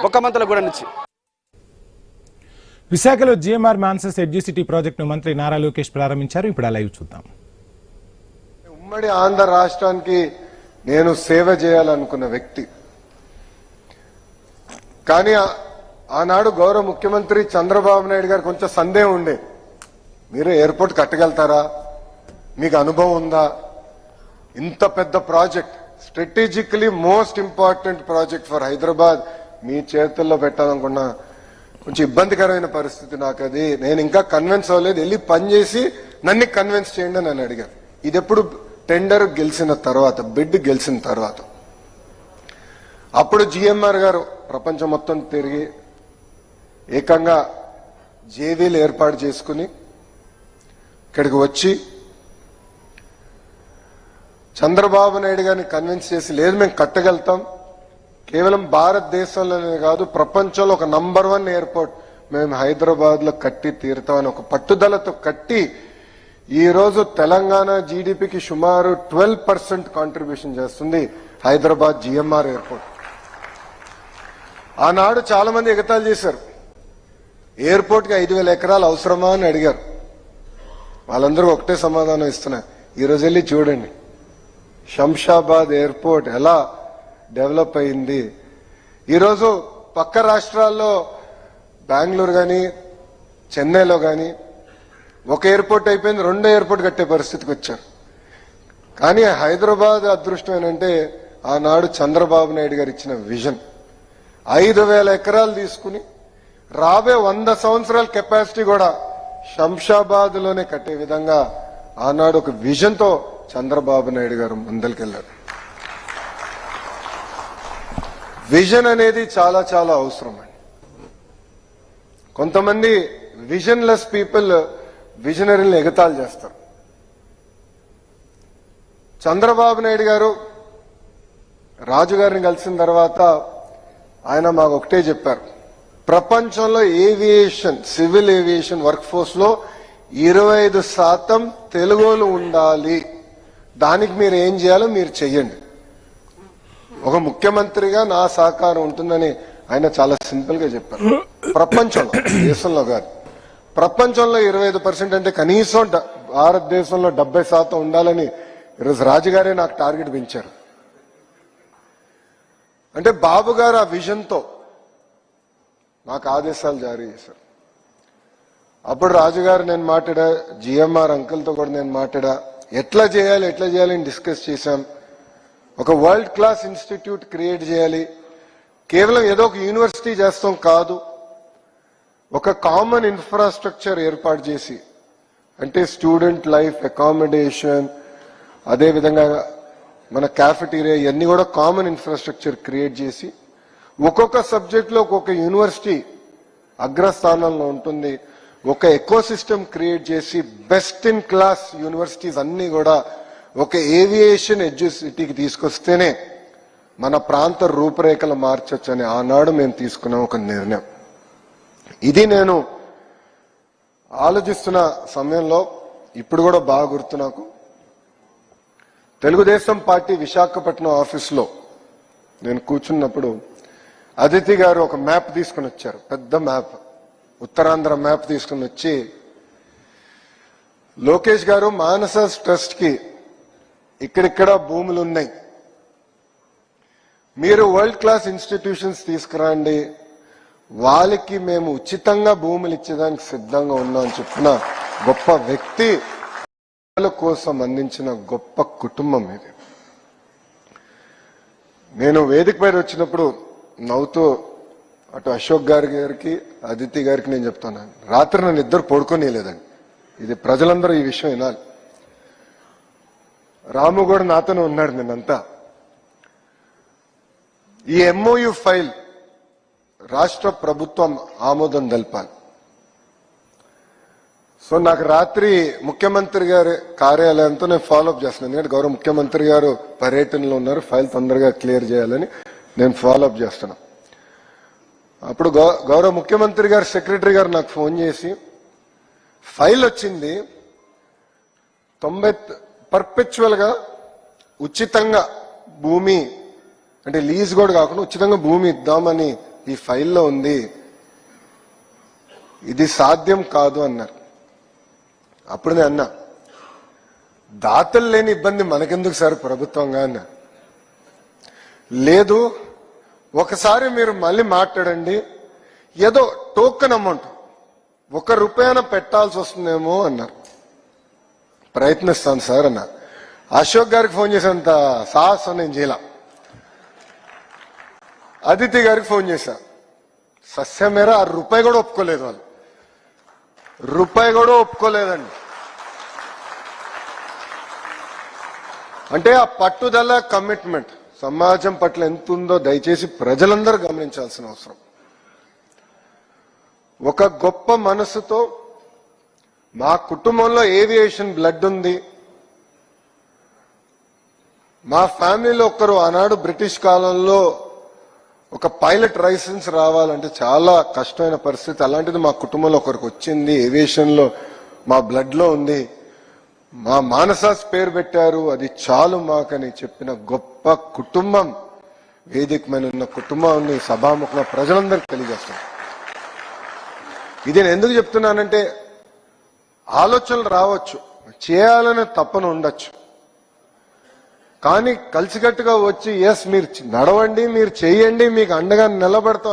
బొక్కమంతలగూడ నుంచి. విశాఖలో GMR MANSAS educity ప్రాజెక్టును మంత్రి నారా లోకేష్ ప్రారంభించారు. ఇప్పుడు లైవ్ చూద్దాం. ఉమ్మడి ఆంధ్ర రాష్ట్రానికి నేను సేవ చేయాలనుకున్న వ్యక్తి, కానీ ఆనాడు గౌరవ ముఖ్యమంత్రి చంద్రబాబు నాయుడు గారు కొంచెం సందేహం ఉండే, మీరు ఎయిర్పోర్ట్ కట్టగలుగుతారా, మీకు అనుభవం ఉందా, ఇంత పెద్ద project, strategically most important project for Hyderabad మీ చేతుల్లో పెట్టాలనుకున్నా. కొంచెం ఇబ్బందికరమైన పరిస్థితి నాకు, అది నేను ఇంకా కన్విన్స్ అవ్వలేదు, వెళ్ళి పనిచేసి నన్ను కన్విన్స్ చేయండి అని నన్ను అడిగారు. ఇది ఎప్పుడు టెండర్ గెలిచిన తర్వాత, బిడ్ గెలిచిన తర్వాత. అప్పుడు జిఎంఆర్ గారు ప్రపంచం మొత్తం తిరిగి ఏకంగా జేవీలు ఏర్పాటు చేసుకుని ఇక్కడికి వచ్చి చంద్రబాబు నాయుడు గారిని కన్విన్స్ చేసి, లేదు మేము కట్టగలుగుతాం, కేవలం భారతదేశంలోనే కాదు ప్రపంచంలో ఒక నంబర్ 1 ఎయిర్పోర్ట్ మేము హైదరాబాద్ లో కట్టి తీరుతామని ఒక పట్టుదలతో కట్టి ఈ రోజు తెలంగాణ జీడిపికి సుమారు 12% కాంట్రిబ్యూషన్ చేస్తుంది హైదరాబాద్ జిఎంఆర్ ఎయిర్పోర్ట్. ఆనాడు చాలా మంది ఎగతాళి చేశారు, ఎయిర్పోర్ట్ కి 5,000 ఎకరాలు అవసరమా అని అడిగారు. వాళ్ళందరూ ఒకటే సమాధానం ఇస్తున్నా, ఈ రోజు వెళ్ళి చూడండి శంషాబాద్ ఎయిర్పోర్ట్ ఎలా డెవలప్ అయింది. ఈరోజు పక్క రాష్ట్రాల్లో బెంగళూరు కానీ చెన్నైలో కానీ ఒక ఎయిర్పోర్ట్ అయిపోయింది, 2వ ఎయిర్పోర్ట్ కట్టే పరిస్థితికి వచ్చారు. కానీ హైదరాబాద్ అదృష్టం ఏంటంటే ఆనాడు చంద్రబాబు నాయుడు గారు ఇచ్చిన విజన్, 5,000 ఎకరాలు తీసుకుని రాబోయే 100 సంవత్సరాల కెపాసిటీ కూడా శంషాబాద్ లోనే కట్టే విధంగా ఆనాడు ఒక విజన్ తో చంద్రబాబు నాయుడు గారు ముందరికెళ్లారు. విజన్ అనేది చాలా చాలా అవసరం అండి. కొంతమంది విజన్లెస్ పీపుల్ విజనరీని ఎగతాళి చేస్తారు. చంద్రబాబు నాయుడు గారు రాజుగారిని కలిసిన తర్వాత ఆయన మాకు ఒకటే చెప్పారు, ప్రపంచంలో aviation, civil aviation work force లో 25% తెలుగోలు ఉండాలి, దానికి మీరు ఏం చేయాలో మీరు చెయ్యండి. ఒక ముఖ్యమంత్రిగా నా సహకారం ఉంటుందని ఆయన చాలా సింపుల్ గా చెప్పారు. ప్రపంచంలో, దేశంలో కాదు, ప్రపంచంలో 25% అంటే కనీసం భారతదేశంలో 70% ఉండాలని ఈరోజు రాజుగారే నాకు టార్గెట్ పెంచారు. అంటే బాబు గారు ఆ విజన్ తో నాకు ఆదేశాలు జారీ చేశారు. అప్పుడు రాజుగారు నేను మాట్లాడా, జిఎంఆర్ అంకుల్ తో కూడా నేను మాట్లాడా, ఎట్లా చేయాలి డిస్కస్ చేశాం. ఒక వరల్డ్ క్లాస్ ఇన్స్టిట్యూట్ క్రియేట్ చేయాలి, కేవలం ఏదో ఒక యూనివర్సిటీ చేస్తాం కాదు, ఒక కామన్ ఇన్ఫ్రాస్ట్రక్చర్ ఏర్పాటు చేసి, అంటే స్టూడెంట్ లైఫ్, అకామిడేషన్, అదేవిధంగా మన క్యాఫెటీరియా, ఇవన్నీ కూడా కామన్ ఇన్ఫ్రాస్ట్రక్చర్ క్రియేట్ చేసి ఒక్కొక్క సబ్జెక్ట్ లో ఒక్కొక్క యూనివర్సిటీ అగ్రస్థానంలో ఉంటుంది. ఒక ఎకో సిస్టమ్ క్రియేట్ చేసి బెస్ట్ ఇన్ క్లాస్ యూనివర్సిటీస్ అన్ని కూడా ఒక ఏవియేషన్ ఎడ్యుసిటీకి తీసుకొస్తేనే మన ప్రాంత రూపురేఖలు మార్చొచ్చు అని ఆనాడు మేము తీసుకున్నాం ఒక నిర్ణయం. ఇది నేను ఆలోచిస్తున్న సమయంలో ఇప్పుడు కూడా బాగా గుర్తు నాకు, తెలుగుదేశం పార్టీ విశాఖపట్నం ఆఫీసులో నేను కూర్చున్నప్పుడు అదితి గారు ఒక మ్యాప్ తీసుకుని వచ్చారు, పెద్ద మ్యాప్, ఉత్తరాంధ్ర మ్యాప్ తీసుకుని వచ్చి, లోకేష్ గారు మానసస్ ట్రస్ట్ కి ఇక్కడిక్కడ భూములు ఉన్నాయి, మీరు వరల్డ్ క్లాస్ ఇన్స్టిట్యూషన్స్ తీసుకురండి, వాళ్ళకి మేము ఉచితంగా భూములు ఇచ్చేదానికి సిద్ధంగా ఉన్నాం అని చెప్పిన గొప్ప వ్యక్తి, కోసం అందించిన గొప్ప కుటుంబం ఇది. నేను వేదిక పైన వచ్చినప్పుడు నవ్వుతూ అటు అశోక్ గారికి అదితి గారికి నేను చెప్తాను, రాత్రి నన్ను ఇద్దరు పడుకోనిలేదండి, ఇది ప్రజలందరూ ఈ విషయం వినాలి. రాము కూడా నాతోనే ఉన్నాడు నిన్నంతా. ఈ ఎంఓయు ఫైల్ రాష్ట్ర ప్రభుత్వం ఆమోదం తెలపాలి. సో నాకు రాత్రి ముఖ్యమంత్రి గారి కార్యాలయంతో నేను ఫాలోఅప్ చేస్తున్నాను, ఎందుకంటే గౌరవ ముఖ్యమంత్రి గారు పర్యటనలో ఉన్నారు, ఫైల్ తొందరగా క్లియర్ చేయాలని నేను ఫాలోఅప్ చేస్తున్నా. అప్పుడు గౌరవ ముఖ్యమంత్రి గారు సెక్రటరీ గారు నాకు ఫోన్ చేసి, ఫైల్ వచ్చింది, 90 పర్పెచువల్ గా ఉచితంగా భూమి, అంటే లీజ్ కూడా కాకుండా ఉచితంగా భూమి ఇద్దామని ఈ ఫైల్లో ఉంది, ఇది సాధ్యం కాదు అన్నారు. అప్పుడు నేను అన్నా, దాతలు లేని ఇబ్బంది మనకెందుకు సార్ ప్రభుత్వంగా అన్నా. లేదు, ఒకసారి మీరు మళ్ళీ మాట్లాడండి, ఏదో టోకెన్ అమౌంట్ ₹1 పెట్టాల్సి వస్తుందేమో అన్నారు. ప్రయత్నిస్తాను సార్ అన్న. అశోక్ గారికి ఫోన్ చేసేంత సాహసం నేను చేయాల. అదితి గారికి ఫోన్ చేశా, సస్యమేర ₹1 కూడా ఒప్పుకోలేదు. వాళ్ళు ₹1 కూడా ఒప్పుకోలేదండి. అంటే ఆ పట్టుదల, కమిట్మెంట్ సమాజం పట్ల ఎంత ఉందో దయచేసి ప్రజలందరూ గమనించాల్సిన అవసరం. ఒక గొప్ప మనసుతో మా కుటుంబంలో ఏవియేషన్ బ్లడ్ ఉంది. మా ఫ్యామిలీలో ఒకరు ఆనాడు బ్రిటిష్ కాలంలో ఒక పైలట్ లైసెన్స్ రావాలంటే చాలా కష్టమైన పరిస్థితి. అలాంటిది మా కుటుంబంలో ఒకరికి వచ్చింది. ఏవియేషన్ లో మా బ్లడ్ లో ఉంది. మా మానసాస్ పేరు పెట్టారు, అది చాలు మాకని చెప్పిన గొప్ప కుటుంబం, వేదిక మీద ఉన్న కుటుంబాన్ని సభాముఖంగా ప్రజలందరికీ తెలియజేస్తాం. ఇది నేను ఎందుకు చెప్తున్నానంటే, ఆలోచనలు రావచ్చు, చేయాలనే తపన ఉండొచ్చు, కానీ కలిసికట్టుగా వచ్చి ఎస్ మీరు నడవండి, మీరు చేయండి, మీకు అండగా నిలబడతాం